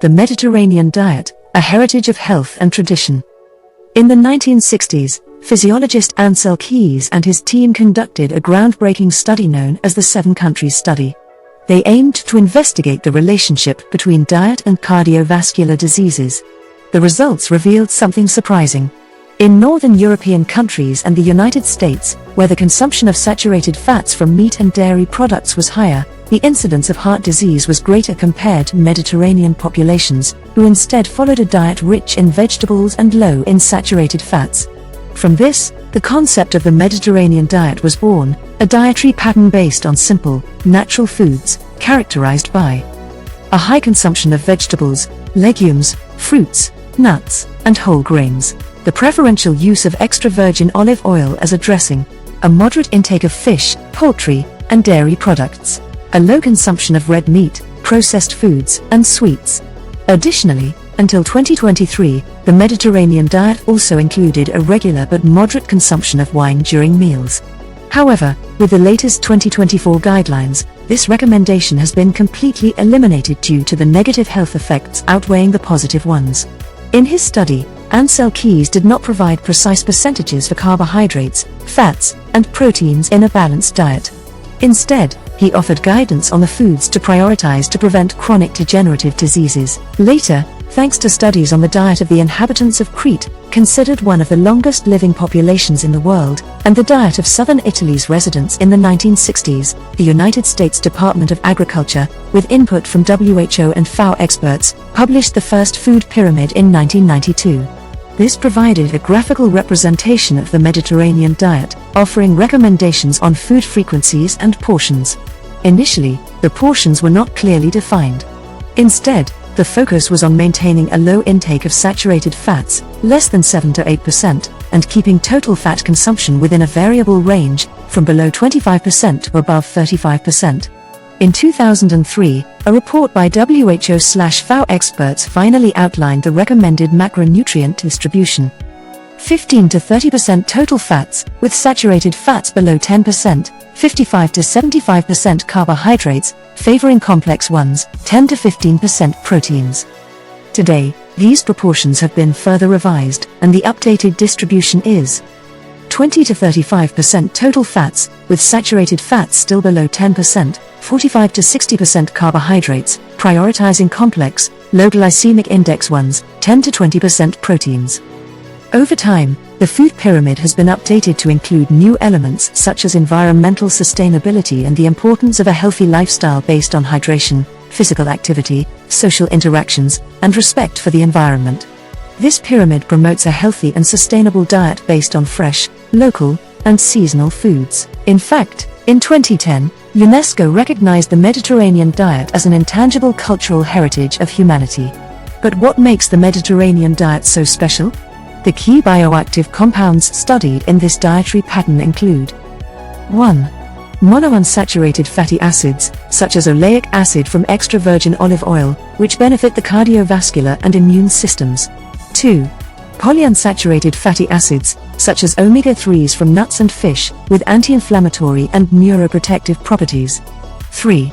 The Mediterranean Diet, a Heritage of Health and Tradition. In the 1960s, physiologist Ancel Keys and his team conducted a groundbreaking study known as the 7 Countries Study. They aimed to investigate the relationship between diet and cardiovascular diseases. The results revealed something surprising. In northern European countries and the United States, where the consumption of saturated fats from meat and dairy products was higher, the incidence of heart disease was greater compared to Mediterranean populations, who instead followed a diet rich in vegetables and low in saturated fats. From this, the concept of the Mediterranean diet was born, a dietary pattern based on simple, natural foods, characterized by a high consumption of vegetables, legumes, fruits, nuts, and whole grains, the preferential use of extra virgin olive oil as a dressing, a moderate intake of fish, poultry, and dairy products, a low consumption of red meat, processed foods, and sweets. Additionally, until 2023, the Mediterranean diet also included a regular but moderate consumption of wine during meals. However, with the latest 2024 guidelines, this recommendation has been completely eliminated due to the negative health effects outweighing the positive ones. In his study, Ancel Keys did not provide precise percentages for carbohydrates, fats, and proteins in a balanced diet. Instead, he offered guidance on the foods to prioritize to prevent chronic degenerative diseases. Later, thanks to studies on the diet of the inhabitants of Crete, considered one of the longest living populations in the world, and the diet of southern Italy's residents in the 1960s, the United States Department of Agriculture, with input from WHO and FAO experts, published the first food pyramid in 1992. This provided a graphical representation of the Mediterranean diet, offering recommendations on food frequencies and portions. Initially, the portions were not clearly defined. Instead, the focus was on maintaining a low intake of saturated fats, less than 7 to 8%, and keeping total fat consumption within a variable range, from below 25% to above 35%. In 2003, a report by WHO/FAO experts finally outlined the recommended macronutrient distribution. 15 to 30% total fats, with saturated fats below 10%, 55 to 75% carbohydrates, favoring complex ones, 10 to 15% proteins. Today, these proportions have been further revised, and the updated distribution is 20 to 35% total fats, with saturated fats still below 10%, 45 to 60% carbohydrates, prioritizing complex, low glycemic index ones, 10 to 20% proteins. Over time, the food pyramid has been updated to include new elements such as environmental sustainability and the importance of a healthy lifestyle based on hydration, physical activity, social interactions, and respect for the environment. This pyramid promotes a healthy and sustainable diet based on fresh, local, and seasonal foods. In fact, in 2010, UNESCO recognized the Mediterranean diet as an intangible cultural heritage of humanity. But what makes the Mediterranean diet so special? The key bioactive compounds studied in this dietary pattern include 1. Monounsaturated fatty acids, such as oleic acid from extra virgin olive oil, which benefit the cardiovascular and immune systems. 2. Polyunsaturated fatty acids, such as omega-3s from nuts and fish, with anti-inflammatory and neuroprotective properties. 3.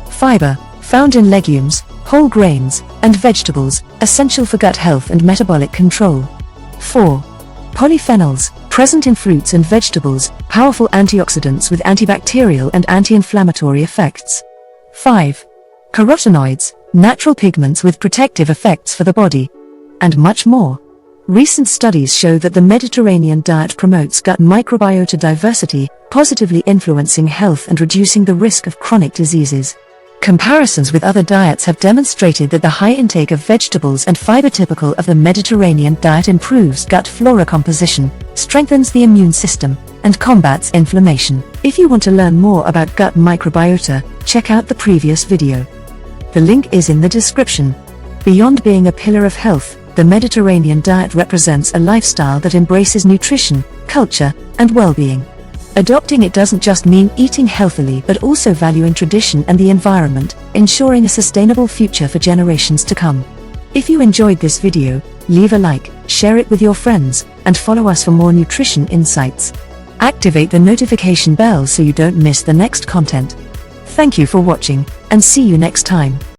Fiber, found in legumes, whole grains, and vegetables, essential for gut health and metabolic control. 4. Polyphenols, present in fruits and vegetables, powerful antioxidants with antibacterial and anti-inflammatory effects. 5. Carotenoids, natural pigments with protective effects for the body. And much more. Recent studies show that the Mediterranean diet promotes gut microbiota diversity, positively influencing health and reducing the risk of chronic diseases. Comparisons with other diets have demonstrated that the high intake of vegetables and fiber typical of the Mediterranean diet improves gut flora composition, strengthens the immune system, and combats inflammation. If you want to learn more about gut microbiota, check out the previous video. The link is in the description. Beyond being a pillar of health, the Mediterranean diet represents a lifestyle that embraces nutrition, culture, and well-being. Adopting it doesn't just mean eating healthily but also valuing tradition and the environment, ensuring a sustainable future for generations to come. If you enjoyed this video, leave a like, share it with your friends, and follow us for more nutrition insights. Activate the notification bell so you don't miss the next content. Thank you for watching, and see you next time.